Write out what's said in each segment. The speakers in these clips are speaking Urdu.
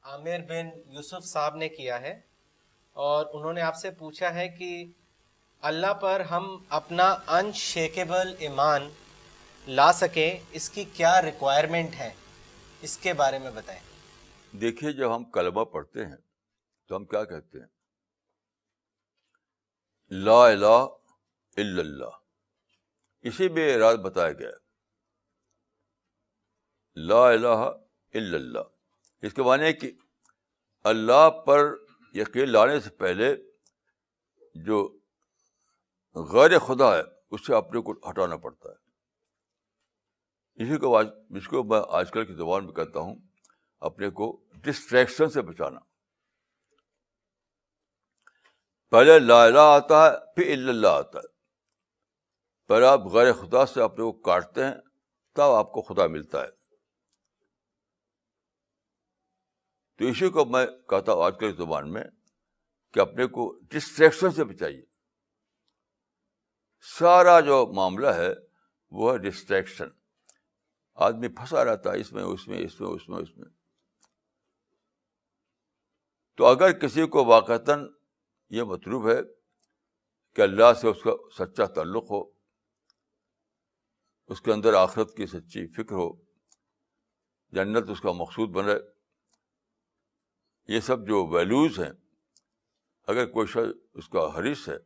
عامر بن یوسف صاحب نے کیا ہے، اور انہوں نے آپ سے پوچھا ہے کہ اللہ پر ہم اپنا انشیکیبل ایمان لا سکیں، اس کی کیا ریکوائرمنٹ ہے، اس کے بارے میں بتائیں۔ دیکھیے، جب ہم کلمہ پڑھتے ہیں تو ہم کیا کہتے ہیں؟ لا الہ الا اللہ، اسی میں اراد بتایا گیا ہے، لا الہ الا اللہ۔ اس کے معنی ہے کہ اللہ پر یقین لانے سے پہلے جو غیر خدا ہے اس سے اپنے کو ہٹانا پڑتا ہے۔ اس کو میں آج کل کی زبان میں کہتا ہوں، اپنے کو ڈسٹریکشن سے بچانا۔ پہلے لا الہ آتا ہے، پھر الا اللہ آتا ہے۔ پہلے آپ غیر خدا سے اپنے کو کاٹتے ہیں، تب آپ کو خدا ملتا ہے۔ تو اسی کو میں کہتا ہوں آج کل کی زبان میں کہ اپنے کو ڈسٹریکشن سے بچائیے۔ سارا جو معاملہ ہے وہ ہے ڈسٹریکشن۔ آدمی پھنسا رہتا ہے اس میں اس میں اس میں اس میں اس میں۔ تو اگر کسی کو واقعتاً یہ مطلوب ہے کہ اللہ سے اس کا سچا تعلق ہو، اس کے اندر آخرت کی سچی فکر ہو، جنت اس کا مقصود بنے، یہ سب جو ویلیوز ہیں، اگر کوئی شخص اس کا حریص ہے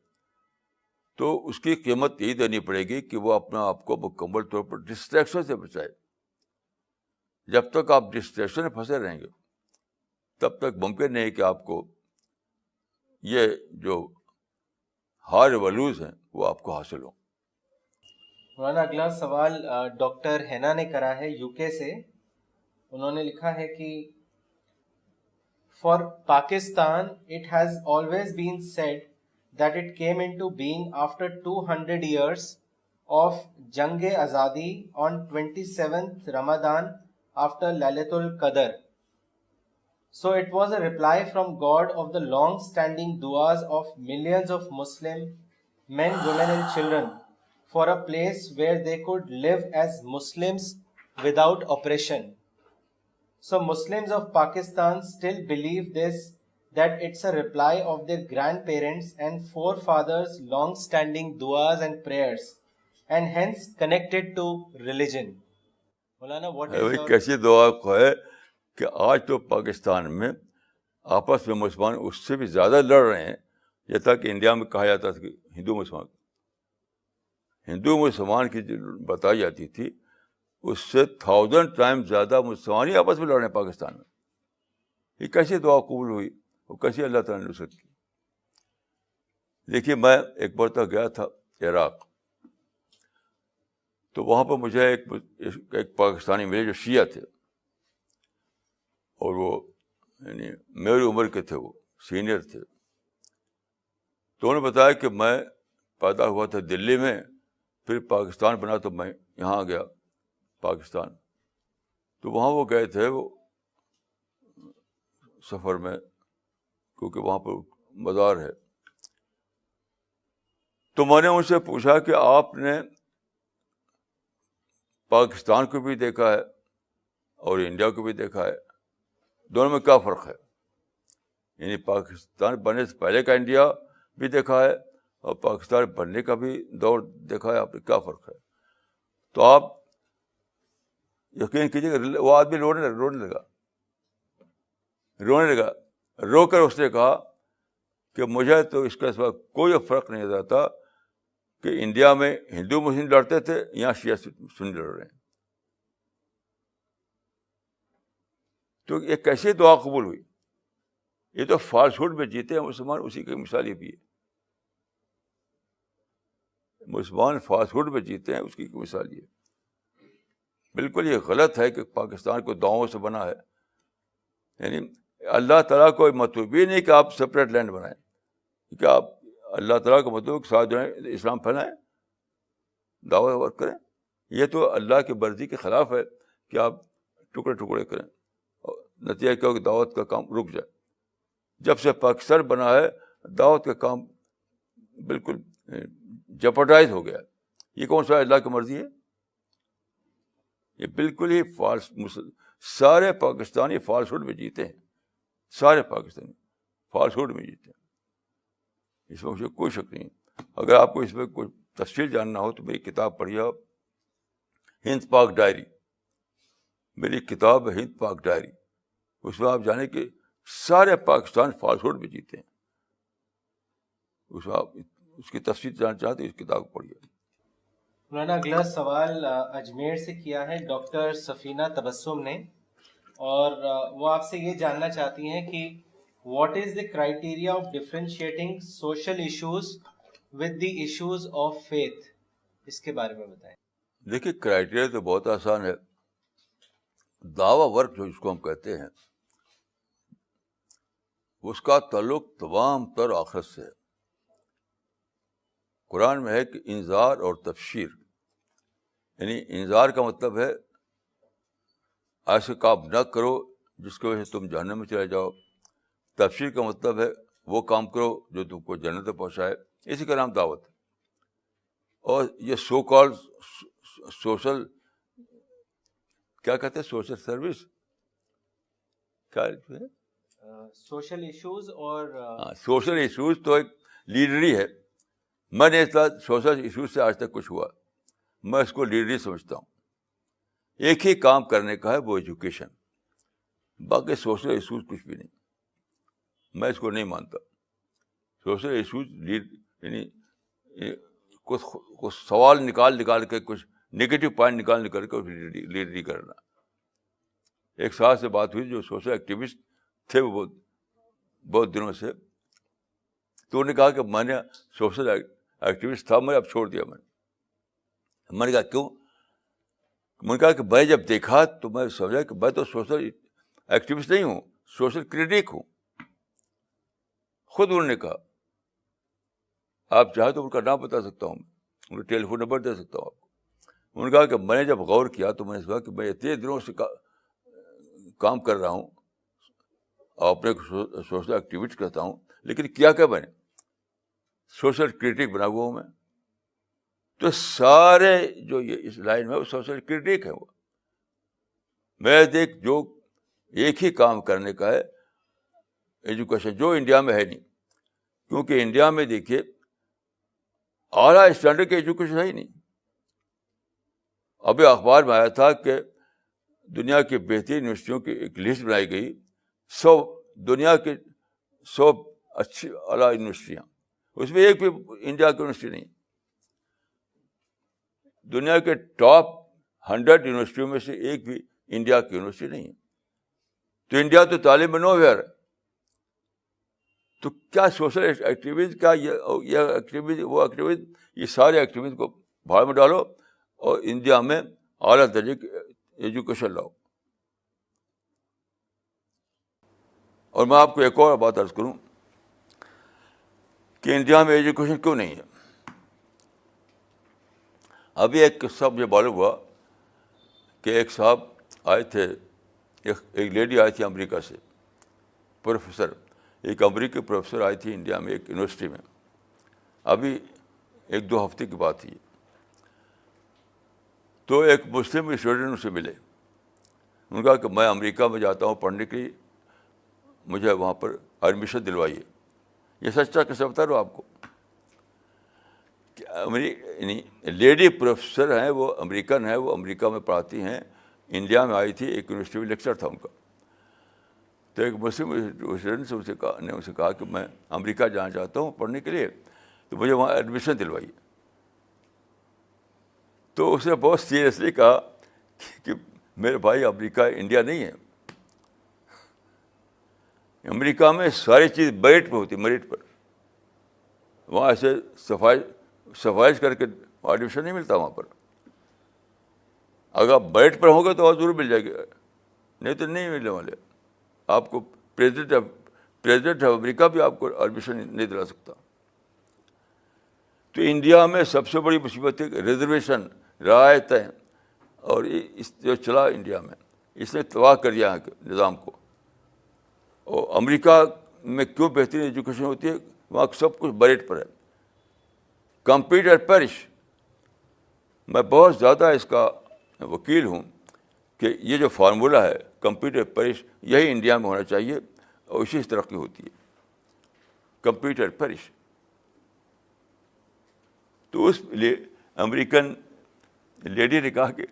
تو اس کی قیمت یہی دینی پڑے گی کہ وہ اپنے آپ کو مکمل طور پر ڈسٹریکشن سے بچائے۔ جب تک آپ ڈسٹریکشن میں پھنسے رہیں گے تب تک ممکن نہیں کہ آپ کو یہ جو ہائر ویلیوز ہیں وہ آپ کو حاصل ہوں۔ مولانا اگلا سوال ڈاکٹر ہینا نے کرا ہے یو کے سے۔ انہوں نے لکھا ہے کہ for Pakistan it has always been said that it came into being after 200 years of Jang Azadi on 27th Ramadan after Lailatul Qadr. So it was a reply from God of the long-standing duas of millions of Muslim men, women and children for a place where they could live as Muslims without oppression. So Muslims of Pakistan still believe this, that it's a reply of their grandparents and forefathers' long-standing duas and prayers, and hence connected to religion. Maulana, what is your... کیسی دعا کو ہے کہ آج تو پاکستان میں آپس میں مسلمان اس سے بھی زیادہ لڑ رہے ہیں۔ یہ تھا کہ انڈیا میں کہا جاتا تھا کہ ہندو مسلمان کی جو بتائی جاتی تھی اس سے 1000 ٹائم زیادہ مسلمان ہی آپس میں لڑ رہے ہیں پاکستان میں۔ یہ کیسی دعا قبول ہوئی، وہ کیسی اللہ تعالیٰ نے نصرت کی؟ دیکھیے، میں ایک مرتبہ گیا تھا عراق، تو وہاں پہ مجھے ایک پاکستانی ملے جو شیعہ تھے، اور وہ یعنی میری عمر کے تھے، وہ سینئر تھے۔ تو انہوں نے بتایا کہ میں پیدا ہوا تھا دلی میں، پھر پاکستان بنا تو میں یہاں آ گیا پاکستان۔ تو وہاں وہ گئے تھے وہ سفر میں، کیونکہ وہاں پر مزار ہے۔ تو میں نے ان سے پوچھا کہ آپ نے پاکستان کو بھی دیکھا ہے اور انڈیا کو بھی دیکھا ہے، دونوں میں کیا فرق ہے؟ یعنی پاکستان بننے سے پہلے کا انڈیا بھی دیکھا ہے اور پاکستان بننے کا بھی دور دیکھا ہے، آپ نے کیا فرق ہے؟ تو آپ یقین کیجیے کہ وہ آدمی رونے لگا، رو کر اس نے کہا کہ مجھے تو اس کے سوا کوئی فرق نہیں نظر آتا کہ انڈیا میں ہندو مسلم لڑتے تھے، یہاں شیعہ سنی لڑ رہے ہیں۔ تو یہ کیسی دعا قبول ہوئی؟ یہ تو فالسہوڈ میں جیتے ہیں مسلمان، اسی کی مثال یہ بھی ہے۔ مسلمان فالسہوڈ میں جیتے ہیں، اس کی مثال یہ۔ بالکل یہ غلط ہے کہ پاکستان کو داؤں سے بنا ہے، یعنی اللہ تعالیٰ کو مطلوب ہی نہیں کہ آپ سپریٹ لینڈ بنائیں، کہ آپ اللہ تعالیٰ کو مطلب ساتھ جو ہے اسلام پھیلائیں، دعوت ورک کریں۔ یہ تو اللہ کی مرضی کے خلاف ہے کہ آپ ٹکڑے ٹکڑے کریں، اور نتیجہ کیا کہ دعوت کا کام رک جائے۔ جب سے پاکستان بنا ہے دعوت کا کام بالکل جپرڈائز ہو گیا۔ یہ کون سا اللہ کی مرضی ہے؟ یہ بالکل ہی فالس. سارے پاکستانی فالسہڈ میں جیتے ہیں, سارے پاکستانی فالسہڈ میں جیتے ہیں, اس میں مجھے کوئی شک نہیں. اگر آپ کو اس میں کوئی تفصیل جاننا ہو تو میری کتاب پڑھیے آپ, ہند پاک ڈائری. میری کتاب ہے ہند پاک ڈائری. اس میں آپ جانیں کہ سارے پاکستان فالسہڈ میں جیتے ہیں. اس میں آپ اس کی تفصیل جاننا چاہتے ہیں اس کتاب کو پڑھیے. مولانا اگلا سوال اجمیر سے کیا ہے ڈاکٹر سفینہ تبسم نے, اور وہ آپ سے یہ جاننا چاہتی ہیں کہ what is the criteria of differentiating social issues with the issues of faith, اس کے بارے میں بتائیں. دیکھیے کرائٹیریا تو بہت آسان ہے. دعوی ورک جو اس کو ہم کہتے ہیں, اس کا تعلق تمام تر آخرت سے ہے. قرآن میں ہے کہ انذار اور تبشیر, یعنی انذار کا مطلب ہے ایسے کام نہ کرو جس کی وجہ سے تم جہنم میں چلے جاؤ. تبشیر کا مطلب ہے وہ کام کرو جو تم کو جنت میں پہنچائے. اسی کا نام دعوت ہے. اور یہ سو کال سوشل کیا کہتے ہیں, سوشل سروس کیا ہے, سوشل ایشوز اور سوشل ایشوز تو ایک لیڈری ہے. میں نے سوشل ایشوز سے آج تک کچھ ہوا, میں اس کو لیڈری سمجھتا ہوں. ایک ہی کام کرنے کا ہے, وہ ایجوکیشن. باقی سوشل ایشوز کچھ بھی نہیں, میں اس کو نہیں مانتا. سوشل ایشوز یعنی کچھ سوال نکال کے کچھ نگیٹو پوائنٹ نکال کے لیڈری کرنا. ایک صاحب سے بات ہوئی جو سوشل ایکٹیوسٹ تھے وہ بہت دنوں سے, تو انہوں نے کہا کہ میں نے سوشل ایکٹیوسٹ تھا, میں اب چھوڑ دیا. میں نے کہا کیوں؟ میں نے کہا کہ میں جب دیکھا تو میں سمجھا کہ میں تو سوشل ایکٹیوسٹ نہیں ہوں, سوشل کریٹک ہوں. خود انہوں نے کہا. آپ چاہیں تو ان کا نام بتا سکتا ہوں, ان کا ٹیلی فون نمبر دے سکتا ہوں آپ کو. انہوں نے کہا کہ میں نے جب غور کیا تو میں نے کہا کہ میں اتنے دنوں سے کام کر رہا ہوں, اپنے سوشل ایکٹیوسٹ کہتا ہوں, لیکن کیا میں نے سوشل کریٹک بنا ہوا ہوں میں. تو سارے جو یہ اس لائن میں وہ سوشل کریٹک ہے. وہ میں دیکھ جو ایک ہی کام کرنے کا ہے ایجوکیشن, جو انڈیا میں ہے نہیں. کیونکہ انڈیا میں دیکھیے اعلیٰ اسٹینڈرڈ کی ایجوکیشن ہے ہی نہیں. ابھی اخبار میں آیا تھا کہ دنیا کی بہترین یونیورسٹیوں کی ایک لسٹ بنائی گئی, 100 دنیا کی 100 اچھی اعلیٰ یونیورسٹیاں, اس میں ایک بھی انڈیا کی یونیورسٹی نہیں. دنیا کے ٹاپ 100 یونیورسٹیوں میں سے ایک بھی انڈیا کی یونیورسٹی نہیں ہے. تو انڈیا تو تعلیم میں نوہیر ہے. تو کیا سوشل ایکٹیویٹیز, کیا یہ ایکٹیویٹی وہ ایکٹیویٹی, یہ سارے ایکٹیویٹیز کو بھاڑ میں ڈالو اور انڈیا میں اعلیٰ درجے کی ایجوکیشن لاؤ. اور میں آپ کو ایک اور بات عرض کروں کہ انڈیا میں ایجوکیشن کیوں نہیں ہے. ابھی ایک قصہ مجھے معلوم ہوا کہ ایک صاحب آئے تھے, ایک لیڈی آئی تھی امریکہ سے, پروفیسر, ایک امریکی پروفیسر آئی تھی انڈیا میں ایک یونیورسٹی میں. ابھی 1-2 ہفتے کی بات تھی. تو ایک مسلم اسٹوڈنٹ سے ملے. انہوں نے کہا کہ میں امریکہ میں جاتا ہوں پڑھنے کے لیے, مجھے وہاں پر ایڈمیشن دلوائیے. یہ سچا قصہ بتا رہا ہوں آپ کو. یعنی لیڈی پروفیسر ہیں, وہ امریکن ہیں, وہ امریکہ میں پڑھاتی ہیں, انڈیا میں آئی تھی, ایک یونیورسٹی میں لیکچر تھا ان کا. تو ایک مسلم اسٹوڈنٹ سے ان سے کہا کہ میں امریکہ جانا چاہتا ہوں پڑھنے کے لیے, تو مجھے وہاں ایڈمیشن دلوائیے. تو اس نے بہت سیریسلی کہا کہ میرے بھائی امریکہ انڈیا نہیں ہے. امریکہ میں ساری چیز میرٹ پہ ہوتی, میرٹ پر. وہاں ایسے سفارش کر کے ایڈمیشن نہیں ملتا وہاں پر. اگر آپ میرٹ پر ہوں گے تو وہاں ضرور مل جائے گی, نہیں تو نہیں ملنے والے. آپ کو پریزیڈنٹ آف امریکہ بھی آپ کو ایڈمیشن نہیں دلا سکتا. تو انڈیا میں سب سے بڑی مصیبت ہے ریزرویشن, رعایتیں, اور اس جو چلا انڈیا میں, اس نے تباہ کر دیا نظام کو. اور امریکہ میں کیوں بہترین ایجوکیشن ہوتی ہے, وہاں سب کچھ میرٹ پر ہے. کمپیٹ اور پیرش. میں بہت زیادہ اس کا وکیل ہوں کہ یہ جو فارمولہ ہے کمپیوٹر پرش، یہی انڈیا میں ہونا چاہیے اور اسی سے ترقی ہوتی ہے، کمپیوٹر پرش. تو اس لیے امریکن لیڈی نے کہا کہ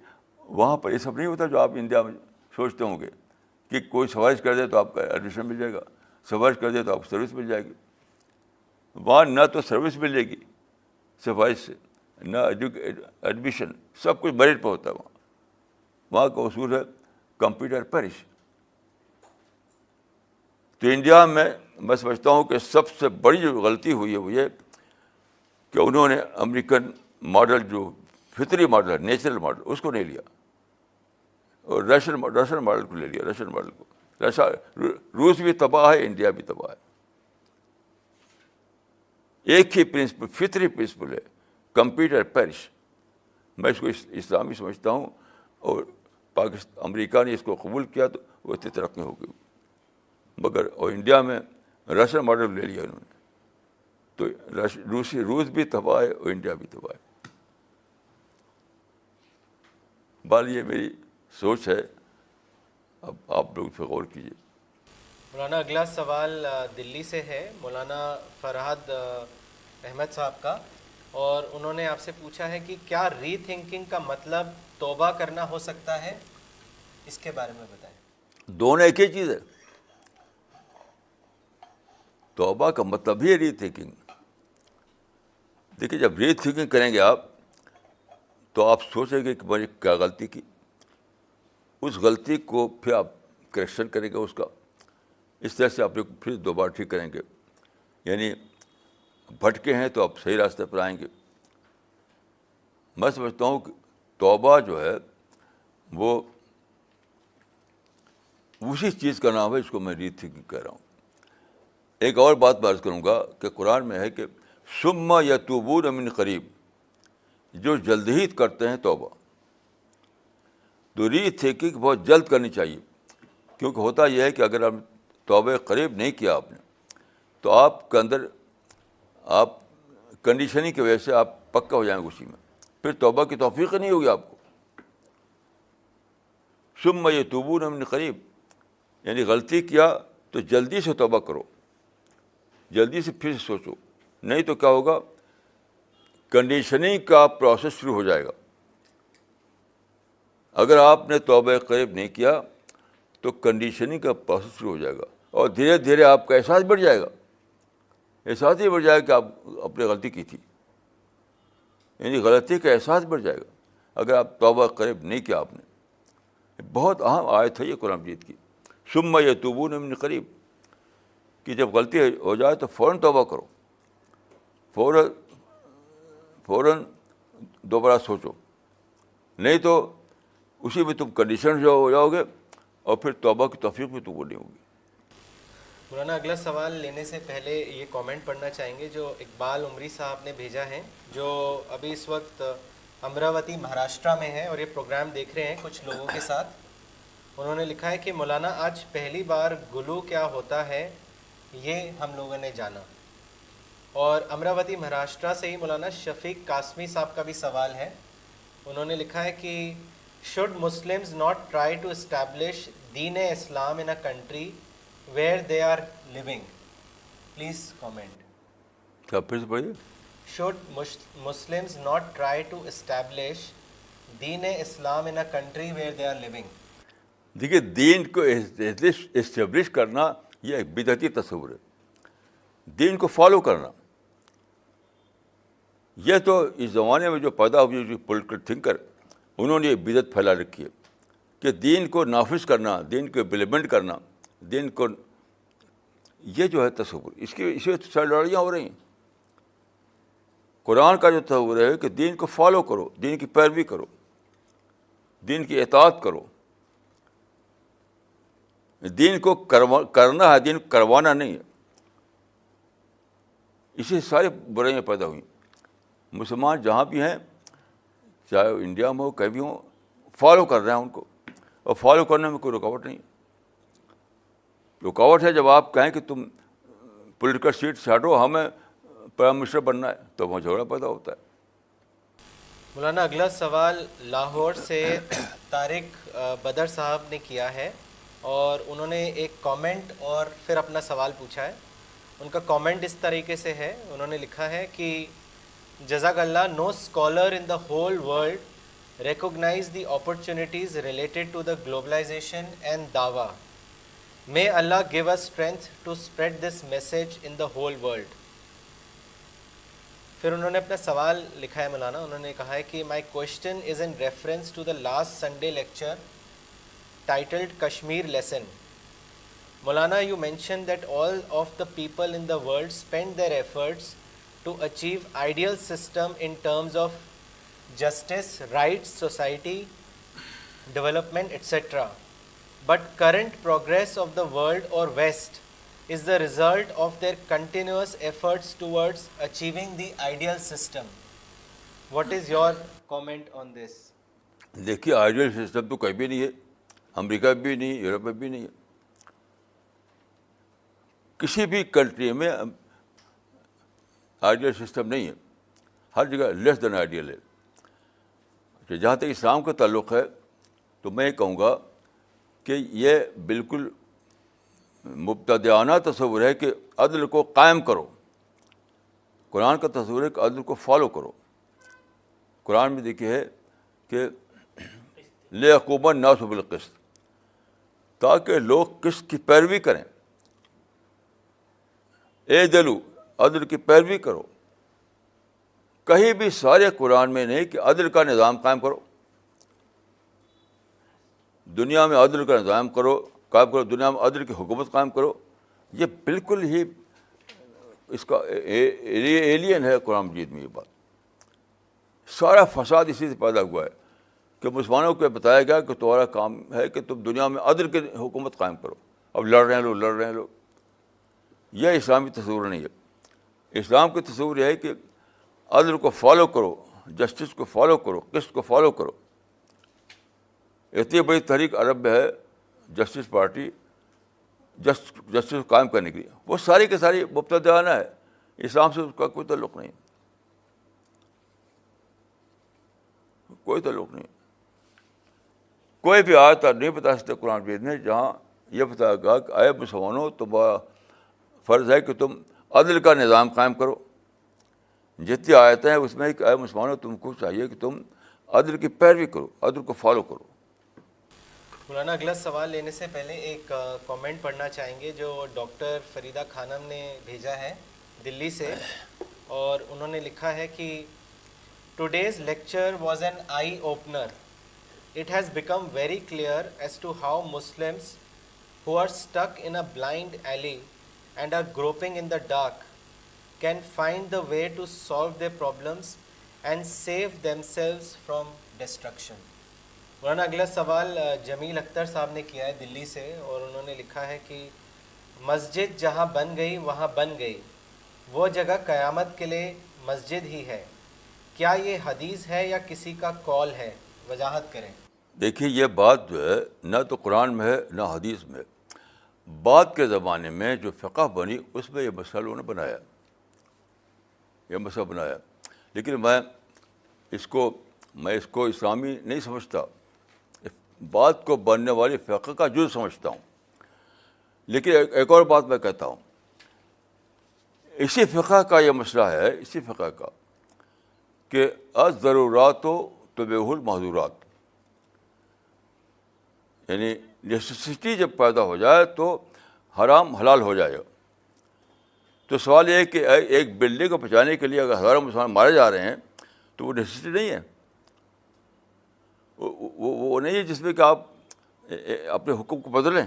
وہاں پر یہ سب نہیں ہوتا جو آپ انڈیا میں سوچتے ہوں گے کہ کوئی سفارش کر دے تو آپ کا ایڈمیشن مل جائے گا، سفارش کر دے تو آپ کو سروس مل جائے گی. وہاں نہ تو سروس ملے گی سفارش سے، نہ ایڈمیشن، سب کچھ میرٹ پہ ہوتا ہے. وہاں کا اصول ہے کمپیوٹر پرش. تو انڈیا میں سمجھتا ہوں کہ سب سے بڑی جو غلطی ہوئی ہے وہ یہ کہ انہوں نے امریکن ماڈل، جو فطری ماڈل ہے، نیچرل ماڈل، اس کو نہیں لیا اور رشین ماڈل کو لے لیا. رشین ماڈل کو روس بھی تباہ ہے، انڈیا بھی تباہ ہے. ایک ہی پرنسپل، فطری پرنسپل ہے کمپیوٹر پرش. میں اس کو اسلامی سمجھتا ہوں اور امریکہ نے اس کو قبول کیا تو وہ اتنی ترقی ہو گئی. مگر اور انڈیا میں رشین ماڈل لے لیا انہوں نے تو روس بھی تباہ ہے اور انڈیا بھی تباہ ہے. یہ میری سوچ ہے، اب آپ لوگ پہ غور کیجیے. مولانا اگلا سوال دلی سے ہے، مولانا فرحت احمد صاحب کا، اور انہوں نے آپ سے پوچھا ہے کہ کیا ری تھنکنگ کا مطلب توبہ کرنا ہو سکتا ہے؟ اس کے بارے میں بتائیں. دونوں ایک ہی چیز ہے. توبہ کا مطلب ہی ری تھنکنگ. دیکھیے جب ری تھنکنگ کریں گے آپ تو آپ سوچیں گے کہ میں نے کیا غلطی کی، اس غلطی کو پھر آپ کریکشن کریں گے اس کا. اس طرح سے آپ پھر دوبارہ ٹھیک کریں گے. یعنی بھٹکے ہیں تو آپ صحیح راستے پر آئیں گے. میں سمجھتا ہوں کہ توبہ جو ہے وہ اسی چیز کا نام ہے جس کو میں ری تھنکنگ کہہ رہا ہوں. ایک اور بات میں عرض کروں گا کہ قرآن میں ہے کہ ثم یتوبون من قریب، جو جلد ہی کرتے ہیں توبہ. تو ری تھنکنگ بہت جلد کرنی چاہیے، کیونکہ ہوتا یہ ہے کہ اگر آپ توبہ قریب نہیں کیا آپ نے تو آپ کے اندر آپ کنڈیشننگ کی وجہ سے آپ پکا ہو جائیں گے اسی میں، پھر توبہ کی توفیق نہیں ہوگی آپ کو. ثم یتوبون من قریب یعنی غلطی کیا تو جلدی سے توبہ کرو، جلدی سے پھر سے سوچو، نہیں تو کیا ہوگا، کنڈیشننگ کا پروسیس شروع ہو جائے گا. اگر آپ نے توبہ قریب نہیں کیا تو کنڈیشننگ کا پروسیس شروع ہو جائے گا اور دھیرے دھیرے آپ کا احساس بڑھ جائے گا. احساس ہی بڑھ جائے گا کہ آپ اپنی غلطی کی تھی، یعنی غلطی کا احساس بڑھ جائے گا اگر آپ توبہ قریب نہیں کیا آپ نے. بہت اہم آیت ہے یہ قرآن مجید کی، ثم یتوبون من قریب، کہ جب غلطی ہو جائے تو فوراً توبہ کرو، فوراً دوبارہ سوچو، نہیں تو اسی میں تم کنڈیشن ہو جاؤ گے اور پھر توبہ کی توفیق بھی تم کو نہیں ہوگی. مولانا اگلا سوال لینے سے پہلے یہ کامنٹ پڑھنا چاہیں گے جو اقبال عمری صاحب نے بھیجا ہے، جو ابھی اس وقت امراوتی مہاراشٹرا میں ہے اور یہ پروگرام دیکھ رہے ہیں کچھ لوگوں کے ساتھ. انہوں نے لکھا ہے کہ مولانا آج پہلی بار گلو کیا ہوتا ہے یہ ہم لوگوں نے جانا. اور امراوتی مہاراشٹرا سے ہی مولانا شفیق قاسمی صاحب کا بھی سوال ہے. انہوں نے لکھا ہے کہ should Muslims not try to establish then Islam in a country where they are living? Please comment. کیا پھر سے پڑھیے. Should Muslims not try to establish then Islam in a country where they are living? دیکھیے دین کو اسٹیبلش کرنا یہ ایک بدعتی تصور ہے. دین کو فالو کرنا یہ تو اس زمانے میں جو پیدا ہوئی جو پولیٹیکل تھنکر انہوں نے یہ بدعت پھیلا رکھی ہے کہ دین کو نافذ کرنا، دین کو امپلیمنٹ کرنا، دین کو، یہ جو ہے تصور، اس سے ساری لڑائیاں ہو رہی ہیں. قرآن کا جو تصور ہے کہ دین کو فالو کرو، دین کی پیروی کرو، دین کی اطاعت کرو. دین کو کرنا ہے، دین کو کروانا نہیں ہے. اسی سے ساری برائیاں پیدا ہوئیں. مسلمان جہاں بھی ہیں، چاہے وہ انڈیا میں ہو کہیں بھی ہوں، فالو کر رہے ہیں ان کو، اور فالو کرنے میں کوئی رکاوٹ نہیں. رکاوٹ ہے جب آپ کہیں کہ تم پولیٹیکل سیٹ سے ہٹو، ہمیں پرائم منسٹر بننا ہے، تو وہاں جھگڑا پیدا ہوتا ہے. مولانا اگلا سوال لاہور سے طارق بدر صاحب نے کیا ہے، اور انہوں نے ایک کامنٹ اور پھر اپنا سوال پوچھا ہے. ان کا کامنٹ اس طریقے سے ہے، انہوں نے لکھا ہے کہ جزاک اللہ، no scholar in the whole world recognize the opportunities related to the globalization and دعویٰ. May Allah give us strength to spread this message in the whole world. پھر انہوں نے اپنا سوال لکھا ہے مولانا، انہوں نے کہا ہے کہ my question is in reference to the last Sunday lecture titled Kashmir lesson. Maulana, you mentioned that all of the people in the world spend their efforts to achieve ideal system in terms of justice, rights, society, development, etc. But current progress of the world or West is the result of their continuous efforts towards achieving the ideal system. What is your comment on this? دیکھیے آئیڈیل سسٹم تو کہیں بھی نہیں ہے، امریکہ بھی نہیں، یورپ میں بھی نہیں ہے. کسی بھی کنٹری میں آئیڈیل سسٹم نہیں ہے، ہر جگہ لیس دین آئیڈیل ہے. جہاں تک اسلام کا تعلق ہے تو میں یہ کہوں گا کہ یہ بالکل مبتدعانہ تصور ہے کہ عدل کو قائم کرو. قرآن کا تصور ہے کہ عدل کو فالو کرو. قرآن میں دیکھیے ہے کہ لیقوم الناس بالقسط، تاکہ لوگ قسط کی پیروی کریں. اعدلوا، عدل کی پیروی کرو. کہیں بھی سارے قرآن میں نہیں کہ عدل کا نظام قائم کرو. دنیا میں عدل کا نظام قائم کرو، دنیا میں عدل کی حکومت قائم کرو. یہ بالکل ہی اس کا ایلین ہے قرآن مجید میں. یہ بات سارا فساد اسی سے پیدا ہوا ہے کہ مسلمانوں کو بتایا گیا کہ تمہارا کام ہے کہ تم دنیا میں عدل کی حکومت قائم کرو. اب لڑ رہے ہیں لوگ. یہ اسلامی تصور نہیں ہے. اسلام کا تصور یہ ہے کہ عدل کو فالو کرو، جسٹس کو فالو کرو، قسط کو فالو کرو. اتنی بڑی تحریک عرب میں ہے جسٹس پارٹی، جسٹس کو قائم کرنے کے لیے. وہ ساری کے ساری مبتدعانہ ہے، اسلام سے اس کا کوئی تعلق نہیں، کوئی تعلق نہیں. کوئی بھی آیت نہیں بتا سکتے قرآن مجید میں جہاں یہ بتایا گیا کہ اے مسلمانوں، تمہارا فرض ہے کہ تم عدل کا نظام قائم کرو. جتنی آیتیں ہیں اس میں کہ اے مسلمانوں، تم کو چاہیے کہ تم عدل کی پیروی کرو، عدل کو فالو کرو. مولانا اگلا سوال لینے سے پہلے ایک کامنٹ پڑھنا چاہیں گے جو ڈاکٹر فریدہ خانم نے بھیجا ہے دلی سے، اور انہوں نے لکھا ہے کہ today's lecture was an eye opener. It has become very clear as to how Muslims who are stuck in a blind alley and are groping in the dark can find the way to solve their problems and save themselves from destruction. مولانا اگلا سوال جمیل اختر صاحب نے کیا ہے دلی سے، اور انہوں نے لکھا ہے کہ مسجد جہاں بن گئی وہاں بن گئی، وہ جگہ قیامت کے لیے مسجد ہی ہے. کیا یہ حدیث ہے یا کسی کا قول ہے؟ وضاحت کریں. دیکھیے یہ بات جو ہے نہ تو قرآن میں ہے نہ حدیث میں. بعد کے زمانے میں جو فقہ بنی اس میں یہ مسئلہ انہوں نے بنایا، یہ مسئلہ بنایا. لیکن میں اس کو اسلامی نہیں سمجھتا، بعد کو بننے والی فقہ کا جز سمجھتا ہوں. لیکن ایک اور بات میں کہتا ہوں، اسی فقہ کا یہ مسئلہ ہے، اسی فقہ کا کہ الضرورات تبیح المحظورات، یعنی نیسیسٹی جب پیدا ہو جائے تو حرام حلال ہو جائے گا. تو سوال یہ ہے کہ ایک بلڈنگ کو بچانے کے لیے اگر ہزاروں مسلمان مارے جا رہے ہیں تو وہ نیسیسٹی نہیں ہے، وہ نہیں ہے جس میں کہ آپ اپنے حکم کو بدلیں.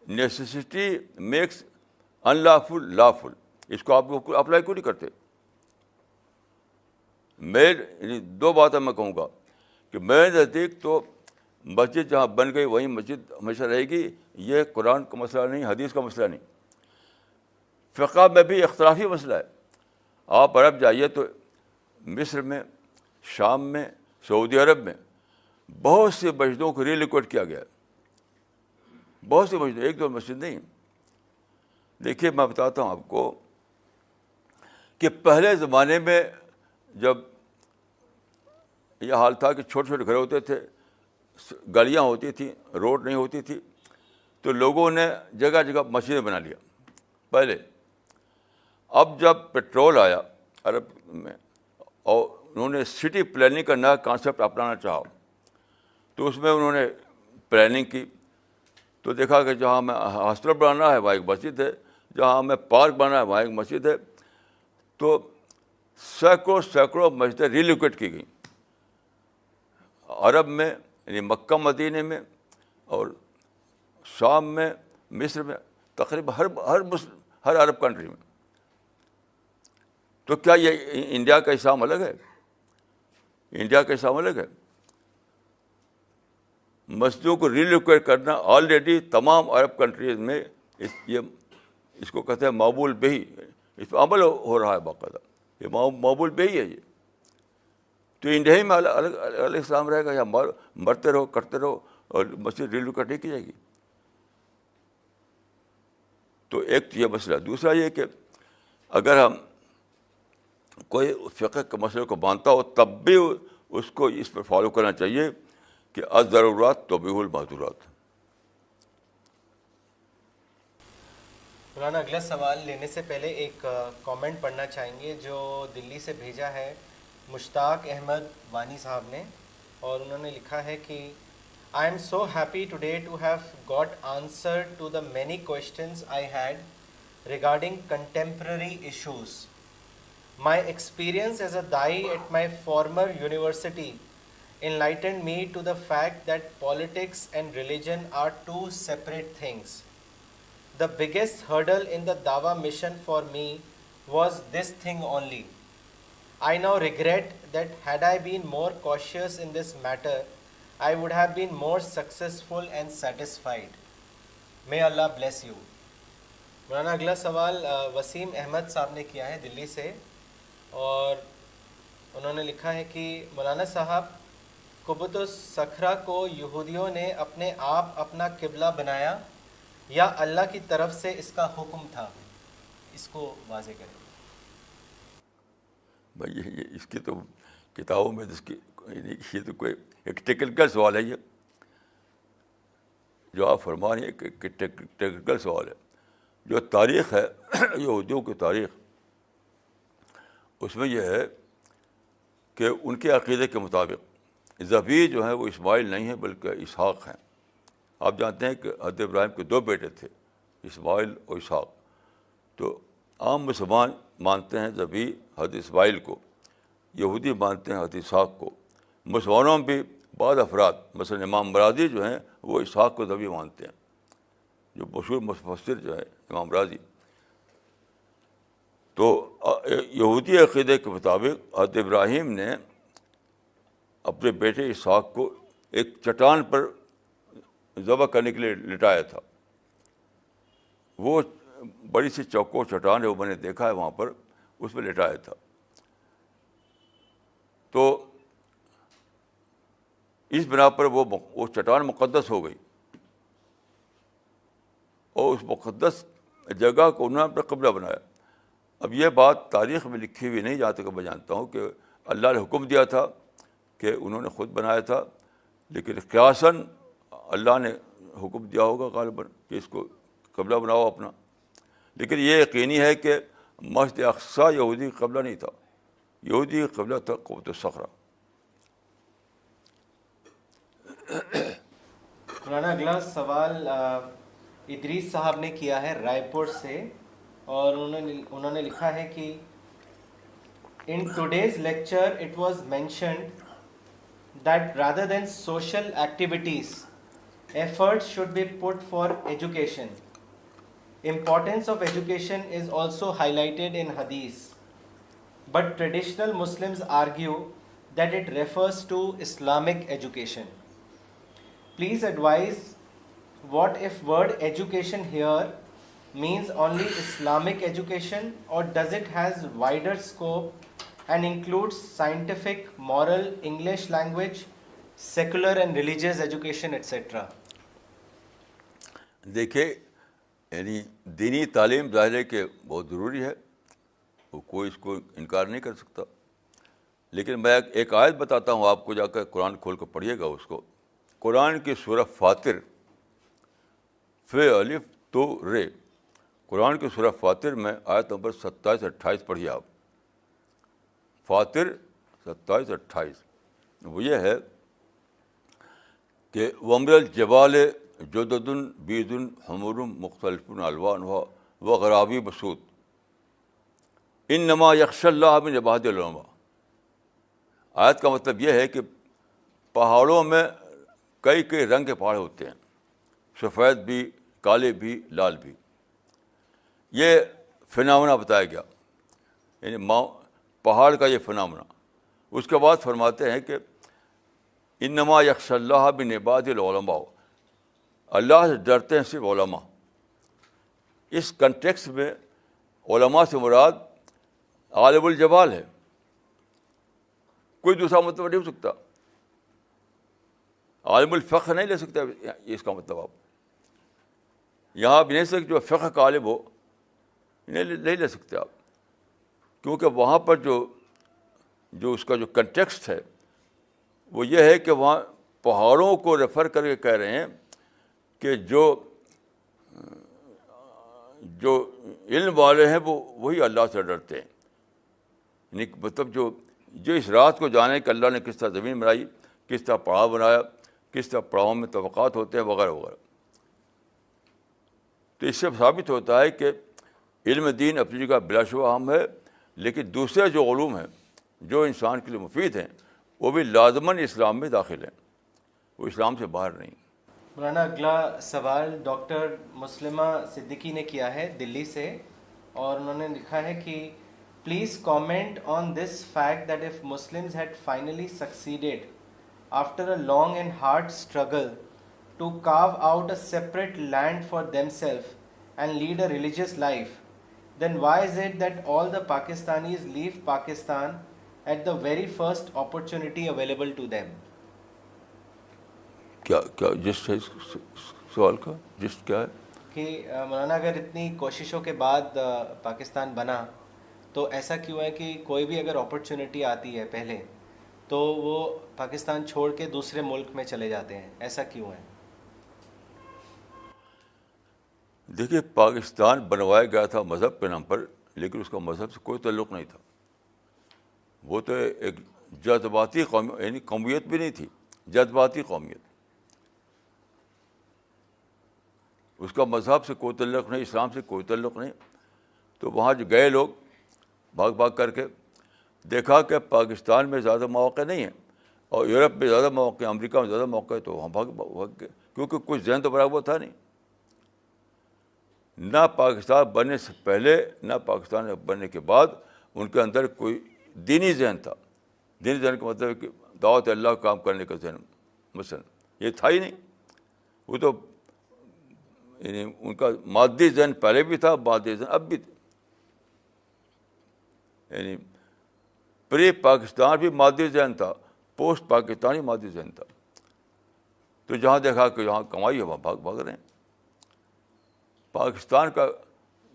Necessity makes unlawful lawful. اس کو آپ اپلائی کیوں نہیں کرتے؟ میں دو باتیں میں کہوں گا کہ میرے نزدیک تو مسجد جہاں بن گئی وہیں مسجد ہمیشہ رہے گی. یہ قرآن کا مسئلہ نہیں، حدیث کا مسئلہ نہیں. فقہ میں بھی اختلافی مسئلہ ہے. آپ عرب جائیے تو مصر میں، شام میں، سعودی عرب میں بہت سی مسجدوں کو ریلیکویٹ کیا گیا ہے. بہت سی مسجد، ایک دو مسجد نہیں. دیکھیے میں بتاتا ہوں آپ کو کہ پہلے زمانے میں جب یہ حال تھا کہ چھوٹے چھوٹے گھر ہوتے تھے, گلیاں ہوتی تھیں, روڈ نہیں ہوتی تھی, تو لوگوں نے جگہ جگہ مسجدیں بنا لیا پہلے. اب جب پیٹرول آیا عرب میں اور انہوں نے سٹی پلاننگ کا نیا کانسیپٹ اپنانا چاہا, تو اس میں انہوں نے پلاننگ کی, تو دیکھا کہ جہاں ہمیں ہاسپٹل بنانا ہے وہاں ایک مسجد ہے, جہاں ہمیں پارک بنانا ہے وہاں ایک مسجد ہے. تو سینکڑوں مسجدیں ریلوکیٹ کی گئیں عرب میں, یعنی مکہ مدینے میں اور شام میں, مصر میں, تقریباً ہر عرب کنٹری میں. تو کیا یہ انڈیا کا اسلام الگ ہے؟ انڈیا کا اسلام الگ ہے؟ مسجدوں کو ریلوکیٹ کرنا آلریڈی تمام عرب کنٹریز میں اس کو کہتے ہیں معمول بہی, اس پہ عمل ہو رہا ہے باقاعدہ, یہ معمول بہی ہے یہ. تو انڈیا ہی میں الگ اسلام رہے گا, یا مرتے رہو کرتے رہو اور مسجد ریلوکیٹ نہیں کی جائے گی؟ تو ایک یہ مسئلہ. دوسرا یہ کہ اگر ہم کوئی فقہ کے مسئلے کو مانتا ہو تب بھی اس کو اس پر فالو کرنا چاہیے کہ الضرورات تبیح المحظورات. مولانا اگلا سوال لینے سے پہلے ایک کامنٹ پڑھنا چاہیں گے جو دلی سے بھیجا ہے مشتاق احمد وانی صاحب نے, اور انہوں نے لکھا ہے کہ I am so happy today to have got answer to the many questions I had regarding contemporary issues. My experience as a Dai at my former university enlightened me to the fact that politics and religion are two separate things. The biggest hurdle in the Dawa mission for me was this thing only. I now regret that had I been more cautious in this matter, I would have been more successful and satisfied. May Allah bless you. مولانا اگلا سوال وسیم احمد صاحب نے کیا ہے دلی سے, اور انہوں نے لکھا ہے کہ مولانا صاحب, قبۃ الصخرہ کو یہودیوں نے اپنے آپ اپنا قبلہ بنایا یا اللہ کی طرف سے اس کا حکم تھا؟ اس کو واضح کریں. بھائی یہ اس کی تو کتابوں میں یہ تو کوئی ایک ٹیکنیکل سوال ہے, یہ جو آپ فرما رہے ہیں کہ ٹیکنیکل سوال ہے. جو تاریخ ہے یہودیوں کی تاریخ, اس میں یہ ہے کہ ان کے عقیدے کے مطابق ذبیح جو ہیں وہ اسماعیل نہیں ہیں بلکہ اسحاق ہیں. آپ جانتے ہیں کہ حضرت ابراہیم کے 2 بیٹے تھے, اسماعیل اور اسحاق. تو عام مسلمان مانتے ہیں ذبیح حضرت اسماعیل کو, یہودی مانتے ہیں حضرت اسحاق کو. مسلمانوں میں بھی بعض افراد مثلا امام راضی جو ہیں وہ اسحاق کو ذبیح مانتے ہیں, جو مشہور مفسر جو ہے امام راضی. تو یہودی عقیدے کے مطابق حضرت ابراہیم نے اپنے بیٹے اسحاق کو ایک چٹان پر ذبح کرنے کے لیے لٹایا تھا. وہ بڑی سی چوکور چٹان ہے, وہ میں نے دیکھا ہے وہاں پر, اس میں لٹایا تھا. تو اس بنا پر وہ چٹان مقدس ہو گئی, اور اس مقدس جگہ کو انہوں نے اپنا قبلہ بنایا. اب یہ بات تاریخ میں لکھی ہوئی نہیں, جہاں تک میں جانتا ہوں کہ اللہ نے حکم دیا تھا کہ انہوں نے خود بنایا تھا, لیکن قیاساً اللہ نے حکم دیا ہوگا غالباً کہ اس کو قبلہ بناؤ اپنا. لیکن یہ یقینی ہے کہ مسجد اقصیٰ یہودی قبلہ نہیں تھا, یہودی قبلہ تھا قبۃ الصخرہ. مولانا اگلا سوال ادریس صاحب نے کیا ہے رائے پور سے, اور انہوں نے لکھا ہے کہ in today's lecture it was mentioned that rather than social activities, efforts should be put for education. Importance of education is also highlighted in Hadith, but traditional Muslims argue that it refers to Islamic education. Please advise, what if word education here means only Islamic education, or does it has wider scope and includes scientific, moral, English language, secular and religious education, etc.? دیکھیں, یعنی دینی تعلیم ظاہر ہے کہ بہت ضروری ہے, وہ کوئی اس کو انکار نہیں کر سکتا. لیکن میں ایک آیت بتاتا ہوں آپ کو، جا کر قرآن کھول کر پڑھیے گا اس کو. قرآن کی سورہ فاطر، فے الف تو رے، قرآن کی سورہ فاطر میں آیت نمبر 27-28 پڑھیے آپ. فاطر 27-28 وہ یہ ہے کہ وَمِنَ الْجِبَالِ جُدُدٌ بِيضٌ حُمُرٌ مُخْتَلِفٌ أَلْوَانُهَا وَغَرَابِيبُ سُودٌ إِنَّمَا يَخْشَى اللَّهَ مِنْ عِبَادِهِ الْعُلَمَاء. آیت کا مطلب یہ ہے کہ پہاڑوں میں کئی کئی رنگ کے پہاڑ ہوتے ہیں، سفید بھی، کالے بھی، لال بھی. یہ فنامنا بتایا گیا، یعنی پہاڑ کا یہ فنامنا. اس کے بعد فرماتے ہیں کہ انما یخشی اللہ من عباد العلماء، اللہ سے ڈرتے ہیں صرف علماء. اس کنٹیکس میں علماء سے مراد عالم الجبال ہے، کوئی دوسرا مطلب نہیں ہو سکتا. عالم الفقہ نہیں لے سکتے اس کا مطلب. آپ یہاں بھی نہیں سکتے جو فقہ کا عالم ہو، نہیں لے سکتے آپ، کیونکہ وہاں پر جو اس کا جو کنٹیکسٹ ہے وہ یہ ہے کہ وہاں پہاڑوں کو ریفر کر کے کہہ رہے ہیں کہ جو علم والے ہیں وہ وہی اللہ سے ڈرتے ہیں. یعنی مطلب جو اس رات کو جانے کہ اللہ نے کس طرح زمین بنائی، کس طرح پڑاؤ بنایا، کس طرح پڑاؤں میں طبقات ہوتے ہیں، وغیرہ وغیرہ. تو اس سے ثابت ہوتا ہے کہ علم دین اپنی جگہ بلا شبہ اہم ہے، لیکن دوسرے جو علوم ہیں جو انسان کے لیے مفید ہیں وہ بھی لازماً اسلام میں داخل ہیں، وہ اسلام سے باہر نہیں. مولانا اگلا سوال ڈاکٹر مسلمہ صدیقی نے کیا ہے دلی سے، اور انہوں نے لکھا ہے کہ please comment on this fact that if Muslims had finally succeeded after a long and hard struggle to carve out a separate land for them self and lead a religious life, then why is it that all the Pakistanis leave Pakistan at the very first opportunity available to them? کیا جس سوال کا جس کیا ہے کہ مولانا اگر اتنی کوششوں کے بعد پاکستان بنا تو ایسا کیوں ہے کہ کوئی بھی اگر اپرچونٹی آتی ہے پہلے تو وہ پاکستان چھوڑ کے دوسرے ملک میں چلے جاتے ہیں, ایسا کیوں ہے؟ دیکھیے پاکستان بنوایا گیا تھا مذہب کے نام پر, لیکن اس کا مذہب سے کوئی تعلق نہیں تھا. وہ تو ایک جذباتی یعنی قومیت بھی نہیں تھی, جذباتی قومیت. اس کا مذہب سے کوئی تعلق نہیں, اسلام سے کوئی تعلق نہیں. تو وہاں جو گئے لوگ بھاگ بھاگ کر کے دیکھا کہ پاکستان میں زیادہ مواقع نہیں ہیں اور یورپ میں زیادہ مواقع, امریکہ میں زیادہ موقع ہے, تو وہاں بھاگ گئے, کیونکہ کچھ ذہن تو برابر تھا نہیں. نہ پاکستان بننے سے پہلے نہ پاکستان بننے کے بعد ان کے اندر کوئی دینی ذہن تھا. دینی ذہن کا مطلب ہے کہ دعوت اللہ کام کرنے کا ذہن مثلا یہ تھا ہی نہیں. وہ تو یعنی ان کا مادی ذہن پہلے بھی تھا, مادی ذہن اب بھی تھا. یعنی پری پاکستان بھی مادی ذہن تھا, پوسٹ پاکستانی مادی ذہن تھا. تو جہاں دیکھا کہ جہاں کمائی ہے وہاں بھاگ رہے ہیں. پاکستان کا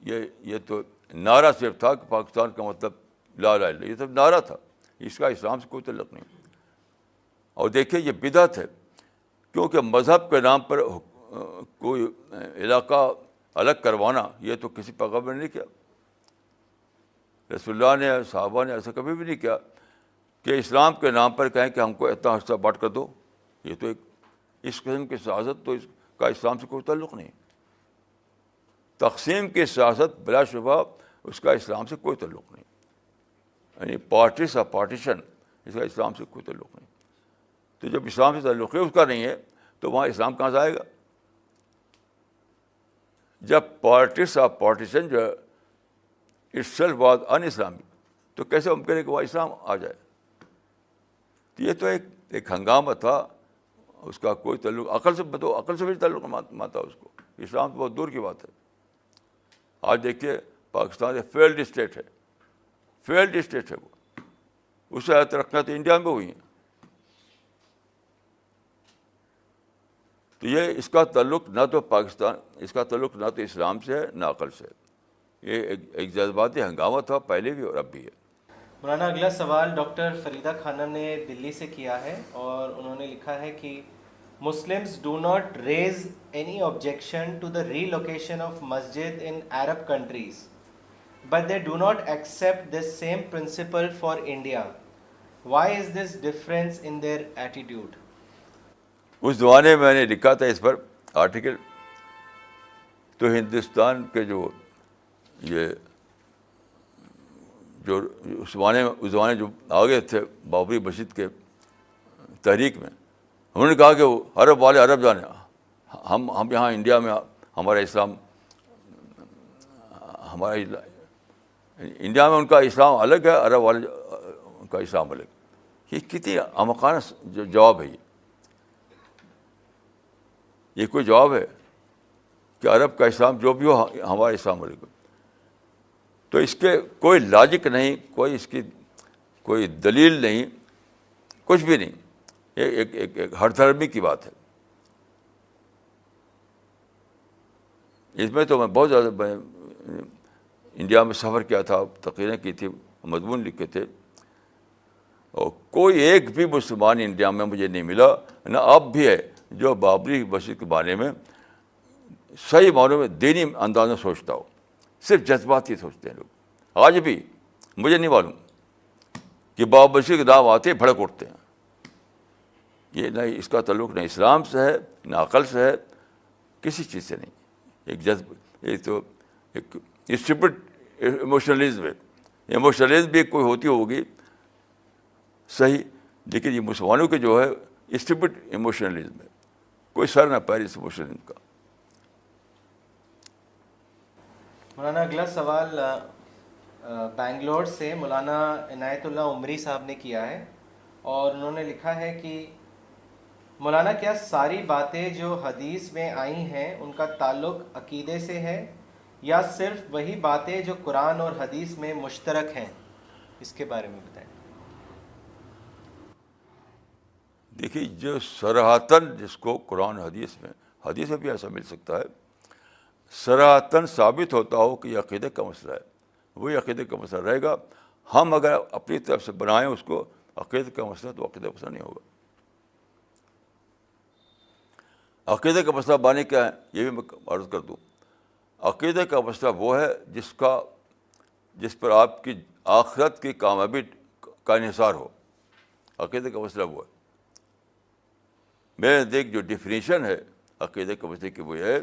یہ تو نعرہ صرف تھا کہ پاکستان کا مطلب لا الہ الا اللہ, یہ سب نعرہ تھا, اس کا اسلام سے کوئی تعلق نہیں. اور دیکھیے یہ بدعت ہے, کیونکہ مذہب کے نام پر کوئی علاقہ الگ کروانا یہ تو کسی پیغمبر نے نہیں کیا. رسول اللہ نے, صحابہ نے ایسا کبھی بھی نہیں کیا کہ اسلام کے نام پر کہیں کہ ہم کو اتنا حصہ بانٹ کر دو. یہ تو اس قسم کی سیاست تو اس کا اسلام سے کوئی تعلق نہیں. تقسیم کی سیاست بلا شبہ اس کا اسلام سے کوئی تعلق نہیں. یعنی پارٹیز آف پارٹیشن اس کا اسلام سے کوئی تعلق نہیں. تو جب اسلام سے تعلق ہے اس کا نہیں ہے تو وہاں اسلام کہاں سے آئے گا؟ جب پارٹیز آف پارٹیشن جو اٹس سیلف واز ان اسلامی, تو کیسے ممکن ہے کہ وہاں اسلام آ جائے؟ تو یہ تو ایک ہنگامہ تھا, اس کا کوئی تعلق عقل سے بھی تعلق مانتا اس کو. اسلام تو بہت دور کی بات ہے. آج دیکھیے پاکستان ایک فیلڈ اسٹیٹ ہے, فیلڈ اسٹیٹ ہے وہ. اس سے زیادہ ترقیاں تو انڈیا میں ہوئی ہیں. تو یہ اس کا تعلق نہ تو پاکستان, اس کا تعلق نہ تو اسلام سے ہے نہ عقل سے ہے. یہ ایک جذباتی ہنگامہ تھا پہلے بھی اور اب بھی ہے. مولانا اگلا سوال ڈاکٹر فریدہ خانم نے دلی سے کیا ہے اور انہوں نے لکھا ہے کہ Muslims do not raise any objection to the relocation of masjid in Arab countries but they do not accept this same principle for India. Why is this difference in their attitude? اس زمانے میں نے لکھا تھا اس پر آرٹیکل. تو ہندوستان کے جو اس زمانے جو آگے تھے بابری مسجد کے تحریک میں, انہوں نے کہا کہ وہ عرب والے عرب جانے, ہم یہاں انڈیا میں ہمارا اسلام, انڈیا میں ان کا اسلام الگ ہے, عرب والے ان کا اسلام الگ. یہ کتنی احمقانہ جواب ہے. یہ کوئی جواب ہے کہ عرب کا اسلام جو بھی ہو ہمارا اسلام الگ ہو؟ تو اس کے کوئی لاجک نہیں, کوئی اس کی کوئی دلیل نہیں, کچھ بھی نہیں. ایک ہر دھرمی کی بات ہے. اس میں تو میں بہت زیادہ انڈیا میں سفر کیا تھا, تقریریں کی تھی, مضمون لکھے تھے, اور کوئی ایک بھی مسلمان انڈیا میں مجھے نہیں ملا, نہ اب بھی ہے, جو بابری مسجد کے بارے میں صحیح معنوں میں دینی انداز میں سوچتا ہو. صرف جذباتی سوچتے ہیں لوگ. آج بھی مجھے نہیں معلوم کہ بابری مسجد کے نام آتے بھڑک اٹھتے ہیں. یہ نہ اس کا تعلق نہ اسلام سے ہے, نہ عقل سے ہے, کسی چیز سے نہیں. یہ تو ایک اسٹوپڈ ایموشنلزم ہے. ایموشنلزم بھی کوئی ہوتی ہوگی صحیح, لیکن یہ مسلمانوں کے جو ہے اسٹوپڈ ایموشنلزم ہے, کوئی سر نہ پیر اس ایموشنلزم کا. مولانا اگلا سوال بنگلور سے مولانا عنایت اللہ عمری صاحب نے کیا ہے اور انہوں نے لکھا ہے کہ مولانا کیا ساری باتیں جو حدیث میں آئی ہیں ان کا تعلق عقیدے سے ہے یا صرف وہی باتیں جو قرآن اور حدیث میں مشترک ہیں؟ اس کے بارے میں بتائیں. دیکھیے, جو صراحتاً جس کو قرآن حدیث میں بھی ایسا مل سکتا ہے, صراحتاً ثابت ہوتا ہو کہ یہ عقیدے کا مسئلہ ہے, وہی عقیدے کا مسئلہ رہے گا. ہم اگر اپنی طرف سے بنائیں اس کو عقیدے کا مسئلہ, تو عقیدے کا مسئلہ نہیں ہوگا. عقیدے کا مسئلہ بانے کیا ہے یہ بھی میں عرض کر دوں. عقیدے کا مسئلہ وہ ہے جس پر آپ کی آخرت کی کامیابی کا انحصار ہو. عقیدے کا مسئلہ وہ ہے. میرے نزدیک جو ڈیفینیشن ہے عقیدے کا مسئلے کی وہ ہے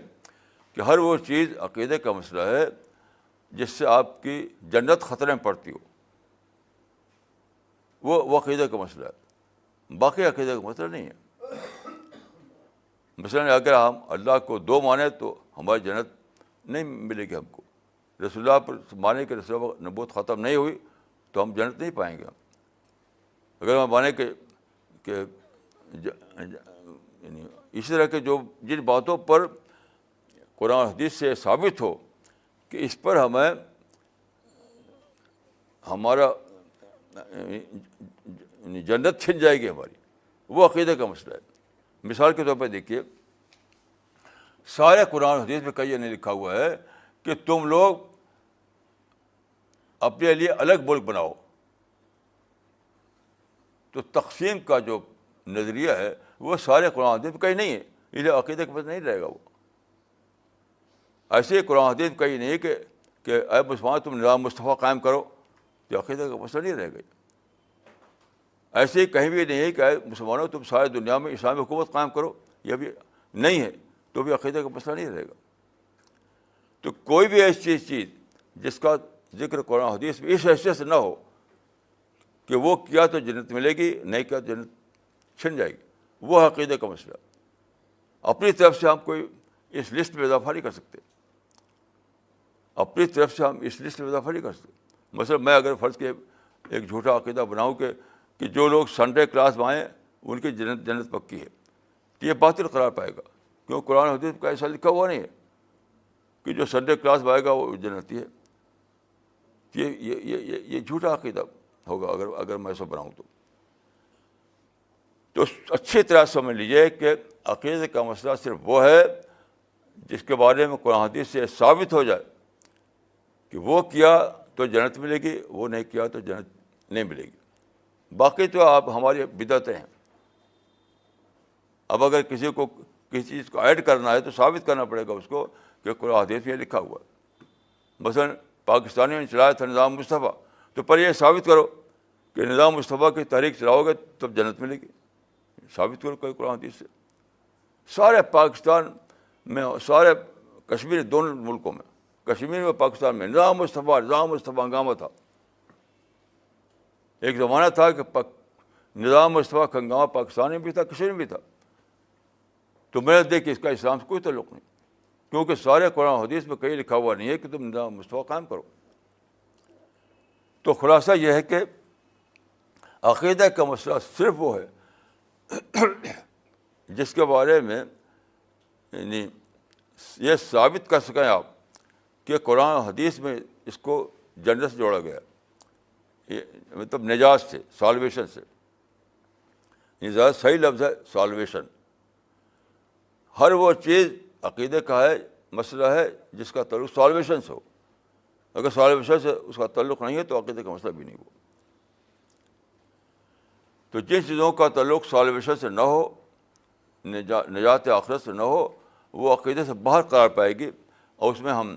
کہ ہر وہ چیز عقیدے کا مسئلہ ہے جس سے آپ کی جنت خطرے میں پڑتی ہو, وہ عقیدے کا مسئلہ ہے. باقی عقیدے کا مسئلہ نہیں ہے. مثلاً اگر ہم اللہ کو دو مانیں تو ہماری جنت نہیں ملے گی ہم کو. رسول اللہ پر مانے کہ رسول اللہ نبوت ختم نہیں ہوئی تو ہم جنت نہیں پائیں گے. اگر ہم مانیں کہ یعنی اسی طرح کے جن باتوں پر قرآن حدیث سے ثابت ہو کہ اس پر ہمارا جنت چھن جائے گی ہماری, وہ عقیدے کا مسئلہ ہے. مثال کے طور پہ دیکھیے, سارے قرآن حدیث میں کہیں نہیں لکھا ہوا ہے کہ تم لوگ اپنے لیے الگ ملک بناؤ. تو تقسیم کا جو نظریہ ہے وہ سارے قرآن حدیث میں کہیں نہیں ہے, اس لیے عقیدے کا مسئلہ نہیں رہے گا. وہ ایسے ہی قرآن حدیث میں کہیں نہیں کہ اے مسلمان تم نظام مصطفیٰ قائم کرو, تو عقیدے کا مسئلہ نہیں رہے گا. ایسے ہی کہیں بھی نہیں ہے کہ اے مسلمانوں تم ساری دنیا میں اسلامی حکومت قائم کرو, یہ بھی نہیں ہے, تو بھی عقیدے کا مسئلہ نہیں رہے گا. تو کوئی بھی ایسی چیز جس کا ذکر قرآن حدیث میں اس حیثیت سے نہ ہو کہ وہ کیا تو جنت ملے گی, نہیں کیا جنت چھن جائے گی, وہ عقیدے کا مسئلہ. اپنی طرف سے ہم کوئی اس لسٹ میں اضافہ نہیں کر سکتے. اپنی طرف سے ہم اس لسٹ میں اضافہ نہیں کر سکتے. مثلا میں اگر فرض کے ایک جھوٹا عقیدہ بناؤں کہ جو لوگ سنڈے کلاس میں آئیں ان کی جنت پکی ہے, تو یہ باطل قرار پائے گا, کیوں قرآن حدیث کا ایسا لکھا ہوا نہیں ہے کہ جو سنڈے کلاس میں آئے گا وہ جنتی ہے. یہ جھوٹا عقیدہ ہوگا اگر میں ایسا بناؤں تو اچھی طرح سمجھ لیجیے کہ عقیدے کا مسئلہ صرف وہ ہے جس کے بارے میں قرآن حدیث سے ثابت ہو جائے کہ وہ کیا تو جنت ملے گی, وہ نہیں کیا تو جنت نہیں ملے گی. باقی تو آپ ہماری بدعتیں ہیں. اب اگر کسی کو کسی چیز کو ایڈ کرنا ہے تو ثابت کرنا پڑے گا اس کو کہ قرآن حدیث میں لکھا ہوا ہے. مثلاً پاکستانیوں نے چلایا تھا نظام مصطفیٰ, تو پر یہ ثابت کرو کہ نظام مصطفیٰ کی تحریک چلاؤ گے تب جنت ملے گی. ثابت کرو کوئی قرآن حدیث سے. سارے پاکستان میں, سارے کشمیر, دونوں ملکوں میں, کشمیر میں پاکستان میں نظام مصطفیٰ ہنگامہ تھا. ایک زمانہ تھا کہ نظام مصطفیٰ کا ہنگامہ پاکستان میں بھی تھا, کشمیر میں بھی تھا. تو میں نے دیکھ کہ اس کا اسلام سے کوئی تعلق نہیں, کیونکہ سارے قرآن حدیث میں کہیں لکھا ہوا نہیں ہے کہ تم نظام مصطفیٰ قائم کرو. تو خلاصہ یہ ہے کہ عقیدہ کا مسئلہ صرف وہ ہے جس کے بارے میں یعنی یہ ثابت کر سکیں آپ کہ قرآن حدیث میں اس کو جنت سے جوڑا گیا, مطلب نجات سے, سالویشن سے. یہ زیادہ صحیح لفظ ہے سالویشن. ہر وہ چیز عقیدے کا ہے, مسئلہ ہے جس کا تعلق سالویشن سے ہو. اگر سالویشن سے اس کا تعلق نہیں ہے تو عقیدے کا مسئلہ بھی نہیں ہو. تو جن چیزوں کا تعلق سالویشن سے نہ ہو, نجات آخرت سے نہ ہو, وہ عقیدے سے باہر قرار پائے گی, اور اس میں ہم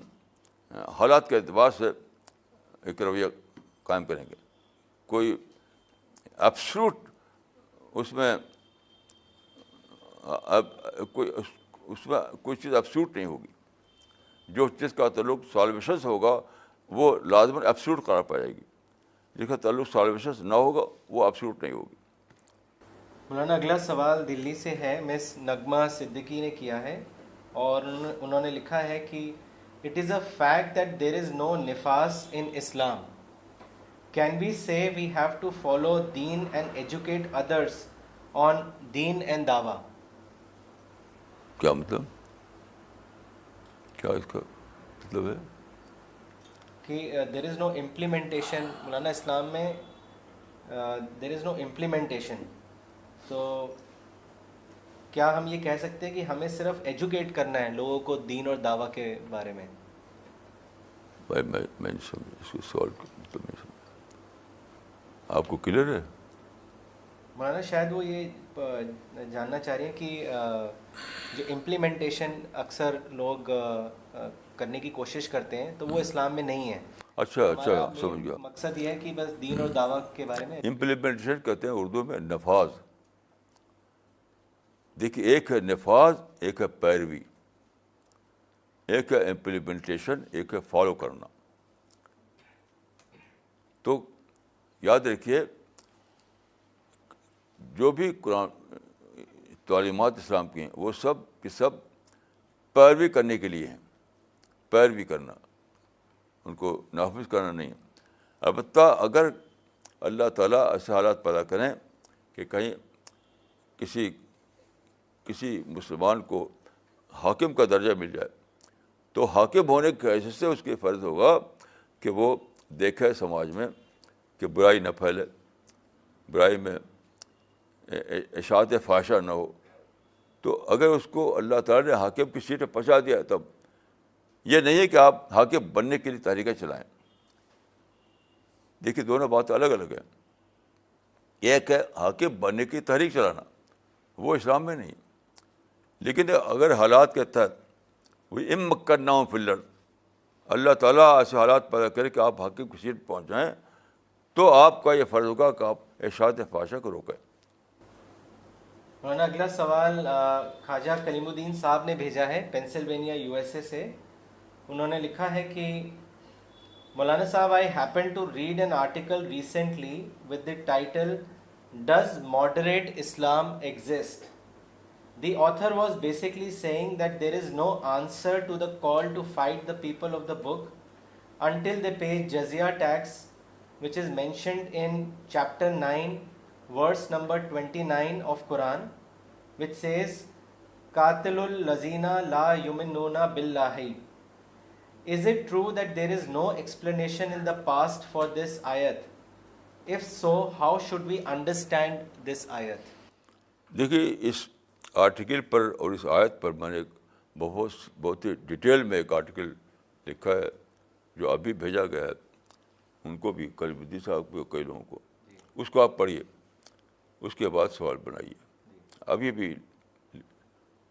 حالات کے اعتبار سے ایک رویہ قائم کریں گے. کوئی ایبسولوٹ اس میں کوئی چیز ایبسولوٹ نہیں ہوگی. جو چیز کا تعلق سالویشن سے ہوگا وہ لازماً ایبسولوٹ قرار پائے گی, جس کا تعلق سالویشن سے نہ ہوگا وہ ایبسولوٹ نہیں ہوگی. مولانا اگلا سوال دلی سے ہے, مس نغمہ صدیقی نے کیا ہے, اور انہوں نے لکھا ہے کہ it is a fact that there is no نفاس in Islam. Can we say we have to follow them and educate others on them and دعویٰ؟ کیا مطلب, کیا اس کا مطلب ہے کہ دیر از نو امپلیمنٹیشن مولانا اسلام میں, دیر از نو امپلیمنٹیشن. تو کیا ہم یہ کہہ سکتے ہیں کہ ہمیں صرف ایجوکیٹ کرنا ہے لوگوں کو دین اور دعویٰ کے بارے میں؟ بھائی میں نہیں سمجھا اس کو, سوال کا مطلب نہیں سمجھا. آپ کو کلیئر ہے؟ مولانا شاید وہ یہ جاننا چاہ رہے ہیں کہ جو امپلیمنٹیشن اکثر لوگ کرنے کی کوشش کرتے ہیں تو وہ اسلام میں نہیں ہے. اچھا سمجھ گیا. مقصد یہ ہے کہ بس دین اور دعویٰ کے بارے میں. امپلیمنٹیشن کہتے ہیں اردو میں نفاذ. دیکھیے, ایک ہے نفاذ, ایک ہے پیروی. ایک ہے امپلیمنٹیشن, ایک ہے فالو کرنا. تو یاد رکھیے, جو بھی قرآن تعلیمات اسلام کی ہیں وہ سب کی سب پیروی کرنے کے لیے ہیں. پیروی کرنا, ان کو نافذ کرنا نہیں. البتہ اگر اللہ تعالیٰ ایسے حالات پیدا کریں کہ کہیں کسی مسلمان کو حاکم کا درجہ مل جائے, تو حاکم ہونے کی حیثیت سے اس کی فرض ہوگا کہ وہ دیکھے سماج میں کہ برائی نہ پھیلے, برائی میں اشاعت فحشہ نہ ہو. تو اگر اس کو اللہ تعالیٰ نے حاکم کی سیٹ پہ پہنچا دیا, تب یہ نہیں ہے کہ آپ حاکم بننے کے لیے تحریکیں چلائیں. دیکھیے, دونوں باتیں الگ الگ ہیں. ایک ہے حاکم بننے کی تحریک چلانا, وہ اسلام میں نہیں. لیکن اگر حالات کے تحت وہ مکناؤں فی الارض, اللہ تعالیٰ ایسے حالات پیدا کرے کہ آپ حاکم کی سیٹ پہنچ جائیں, تو آپ کا یہ فرض ہوگا کہ آپ اشاعت فحشہ کو روکیں. مولانا اگلا سوال خواجہ کلیم الدین صاحب نے بھیجا ہے پینسلوینیا یو ایس اے سے. انہوں نے لکھا ہے کہ مولانا صاحب, I happened to read an article recently with the title Does Moderate Islam Exist? The author was basically saying that there is no answer to the call to fight the people of the book until they pay jizya tax, which is mentioned in chapter 9 verse number 29 of Quran, which says qatilul lazina la yu'minuna billahi. Is it true that there is no explanation in the past for this ayat? If so, how should we understand this ayat? دیکھیے, اس آرٹیکل پر اور اس آیت پر میں نے بہت ہی ڈیٹیل میں ایک آرٹیکل لکھا ہے جو ابھی بھیجا گیا ہے ان کو بھی، کلبدی صاحب کو، کئی لوگوں کو، اس کو آپ پڑھیے، اس کے بعد سوال بنائیے. ابھی بھی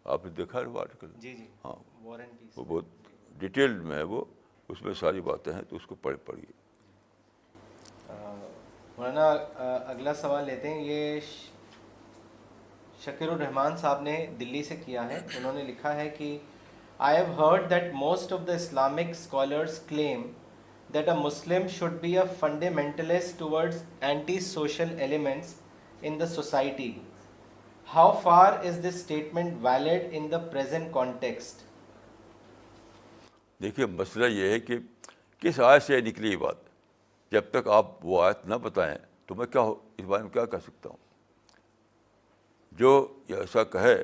آپ نے دیکھا ہے وہ آرٹیکل؟ جی جی، ہاں، وار اینڈ پیس. وہ بہت ڈیٹیلڈ میں ہے، وہ اس میں ساری باتیں ہیں، تو اس کو پڑھیے. مولانا اگلا سوال لیتے ہیں. یہ شکیر الرحمان صاحب نے دلی سے کیا ہے. انہوں نے لکھا ہے کہ I have heard that most of the Islamic scholars claim that a Muslim should be a fundamentalist towards anti-social elements in the society. How far is this statement valid in the present context? دیکھیے مسئلہ یہ ہے کہ کس آیت سے نکلی یہ بات. جب تک آپ وہ آیت نہ بتائیں تو میں کیا اس بارے میں کیا کہہ سکتا ہوں. جو ایسا کہے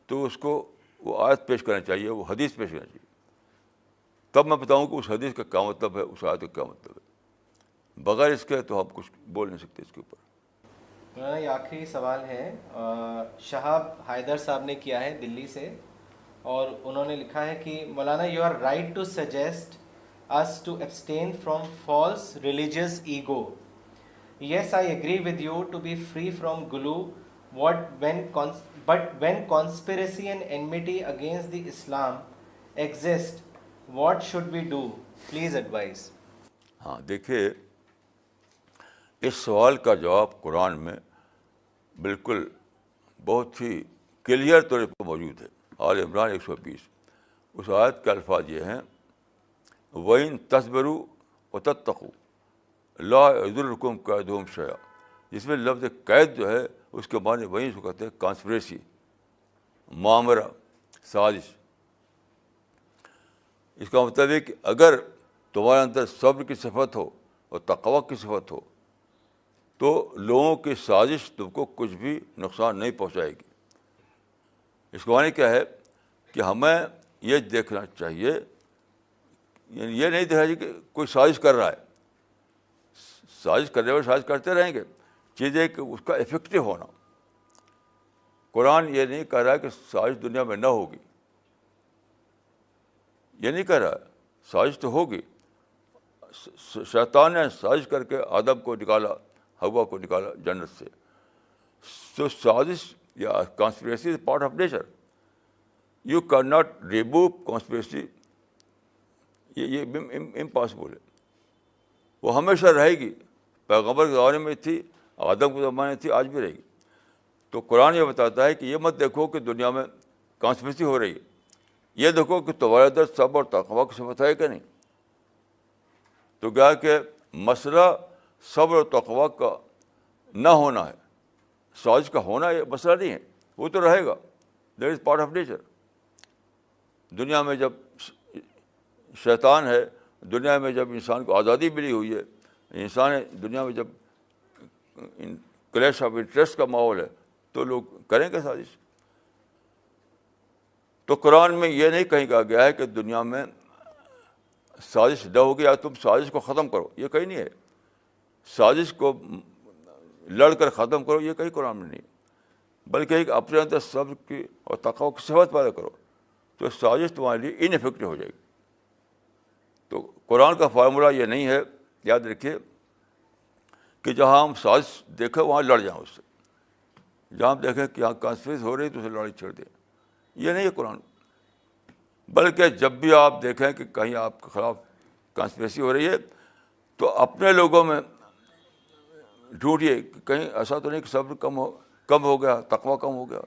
تو اس کو وہ آیت پیش کرنا چاہیے، وہ حدیث پیش کرنا چاہیے، تب میں بتاؤں کہ اس حدیث کا کیا مطلب ہے، اس آیت کا کیا مطلب ہے. بغیر اس کے تو ہم کچھ بول نہیں سکتے اس کے اوپر. مولانا یہ آخری سوال ہے. شہاب حیدر صاحب نے کیا ہے دلی سے، اور انہوں نے لکھا ہے کہ Maulana you are right to suggest us to abstain from false religious ego. Yes, I agree with you to be free from gulu. But when conspiracy and enmity against the Islam exist, what should we do? Please advise. ہاں دیکھیے، اس سوال کا جواب قرآن میں بالکل بہت ہی کلیئر طور پر موجود ہے. آل عمران 120. اس آیت کے الفاظ یہ ہیں: وَإِن تَصْبِرُوا وَتَتَّقُوا لَا يَضُرُّكُمْ كَيْدُهُمْ شَيْئًا. جس میں لفظ قید جو ہے اس کے معنی وہیں سے کہتے ہیں کانسپریسی، معامرہ، سازش. اس کا مطلب ہے کہ اگر تمہارے اندر صبر کی صفت ہو اور تقوی کی صفت ہو تو لوگوں کی سازش تم کو کچھ بھی نقصان نہیں پہنچائے گی. اس کا معنی کیا ہے کہ ہمیں یہ دیکھنا چاہیے، یعنی یہ نہیں دیکھنا چاہیے کہ کوئی سازش کر رہا ہے. سازش کرنے والے سازش کرتے رہیں گے، چیزیں کہ اس کا افیکٹو ہونا. قرآن یہ نہیں کہہ رہا ہے کہ سازش دنیا میں نہ ہوگی، یہ نہیں کہہ رہا ہے. سازش تو ہوگی. شیطان نے سازش کر کے آدم کو نکالا، حوا کو نکالا جنت سے. تو سازش یا conspiracy is part of nature. You can not remove conspiracy. یہ امپاسبل ہے. وہ ہمیشہ رہے گی. پیغمبر کے زمانے میں تھی، آدم کے زمانے میں تھی، آج بھی رہے گی. تو قرآن یہ بتاتا ہے کہ یہ مت دیکھو کہ دنیا میں کانسپریسی ہو رہی ہے، یہ دیکھو کہ تمہارے اندر صبر اور تقویٰ کی صفت ہے کہ نہیں. تو کیا کہ مسئلہ صبر اور تقویٰ کا نہ ہونا ہے، سازش کا ہونا یہ مسئلہ نہیں ہے. وہ تو رہے گا، that is part of nature. دنیا میں جب شیطان ہے، دنیا میں جب انسان کو آزادی ملی ہوئی ہے، انسان دنیا میں جب کلیش آف انٹرسٹ کا ماحول ہے تو لوگ کریں گے سازش. تو قرآن میں یہ نہیں کہیں کہا گیا ہے کہ دنیا میں سازش نہ ہوگی یا تم سازش کو ختم کرو، یہ کہیں نہیں ہے. سازش کو لڑ کر ختم کرو، یہ کہیں قرآن میں نہیں. بلکہ ایک اپنے اندر صبر کی اور تقوی کی صفت پیدا کرو تو سازش تمہارے لیے ان افیکٹو ہو جائے گی. تو قرآن کا فارمولہ یہ نہیں ہے، یاد رکھیے، کہ جہاں ہم سازش دیکھیں وہاں لڑ جائیں اس سے. جہاں ہم دیکھیں کہ یہاں کانسپریسی ہو رہی ہے تو اسے لڑائی چھوڑ دیں، یہ نہیں ہے قرآن. بلکہ جب بھی آپ دیکھیں کہ کہیں آپ کے خلاف کانسپریسی ہو رہی ہے تو اپنے لوگوں میں ڈھونڈیے کہ کہیں ایسا تو نہیں کہ صبر کم ہو گیا، تقویٰ کم ہو گیا.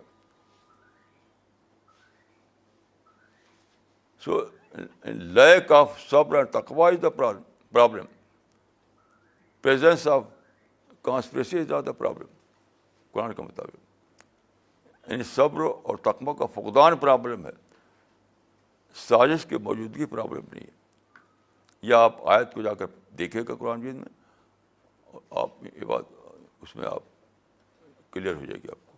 سو لیک آف صبر اینڈ تقویٰ is the problem. Presence of conspiracy is not the problem قرآن کے مطابق. یعنی صبر اور تقویٰ کا فقدان پرابلم ہے، سازش کی موجودگی پرابلم نہیں ہے. یا آپ آیت کو جا کر دیکھیے گا قرآن مجید میں، آپ یہ بات اس میں آپ کلیئر ہو جائے گی آپ کو.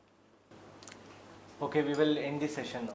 Okay, we will end the session now.